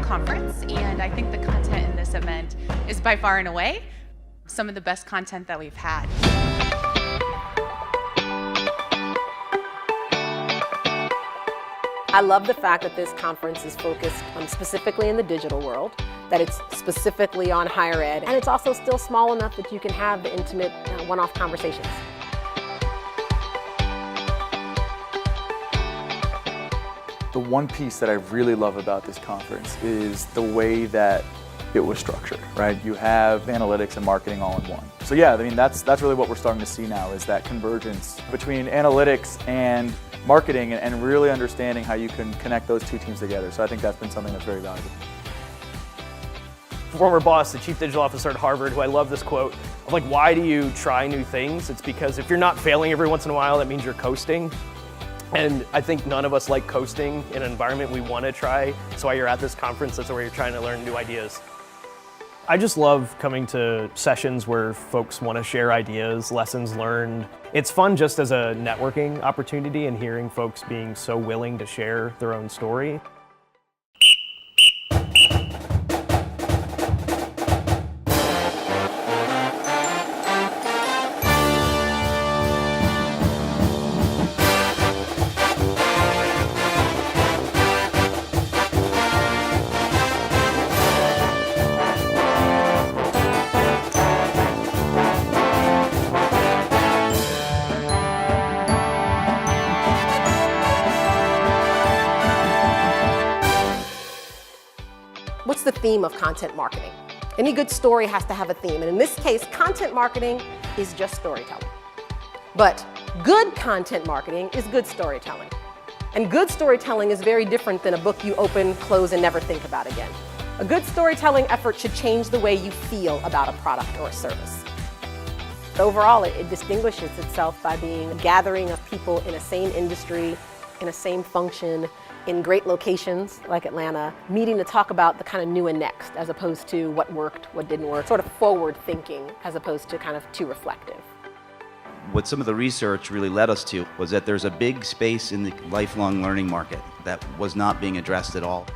conference, and I think the content in this event is by far and away some of the best content that we've had. I love the fact that this conference is focused specifically in the digital world, that it's specifically on higher ed, and it's also still small enough that you can have the intimate one-off conversations. The one piece that I really love about this conference is the way that it was structured, right? You have analytics and marketing all in one. So yeah, I mean, that's really what we're starting to see now, is that convergence between analytics and marketing and really understanding how you can connect those two teams together. So I think that's been something that's very valuable. Former boss, the chief digital officer at Harvard, who I love this quote of like, why do you try new things? It's because if you're not failing every once in a while, that means you're coasting. And I think none of us like coasting in an environment we want to try. That's why you're at this conference. That's where you're trying to learn new ideas. I just love coming to sessions where folks want to share ideas, lessons learned. It's fun just as a networking opportunity and hearing folks being so willing to share their own story. What's the theme of content marketing? Any good story has to have a theme, and in this case, content marketing is just storytelling. But good content marketing is good storytelling. And good storytelling is very different than a book you open, close, and never think about again. A good storytelling effort should change the way you feel about a product or a service. Overall, it distinguishes itself by being a gathering of people in a same industry, in a same function, in great locations like Atlanta, meeting to talk about the kind of new and next, as opposed to what worked, what didn't work, sort of forward thinking as opposed to kind of too reflective. What some of the research really led us to was that there's a big space in the lifelong learning market that was not being addressed at all.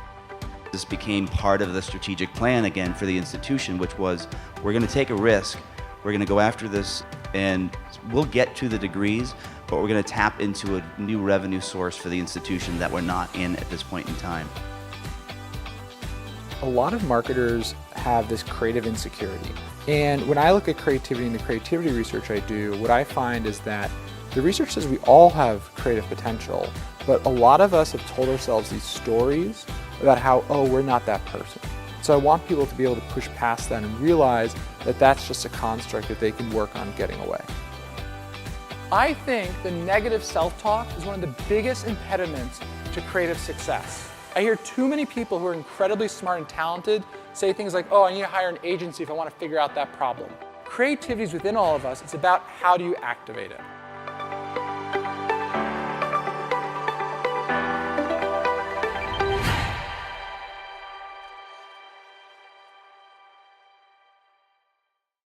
This became part of the strategic plan again for the institution, which was, we're going to take a risk, we're going to go after this, and we'll get to the degrees, but we're going to tap into a new revenue source for the institution that we're not in at this point in time. A lot of marketers have this creative insecurity. And when I look at creativity and the creativity research I do, what I find is that the research says we all have creative potential, but a lot of us have told ourselves these stories about how, oh, we're not that person. So I want people to be able to push past that and realize that that's just a construct that they can work on getting away. I think the negative self-talk is one of the biggest impediments to creative success. I hear too many people who are incredibly smart and talented say things like, oh, I need to hire an agency if I want to figure out that problem. Creativity is within all of us. It's about how do you activate it.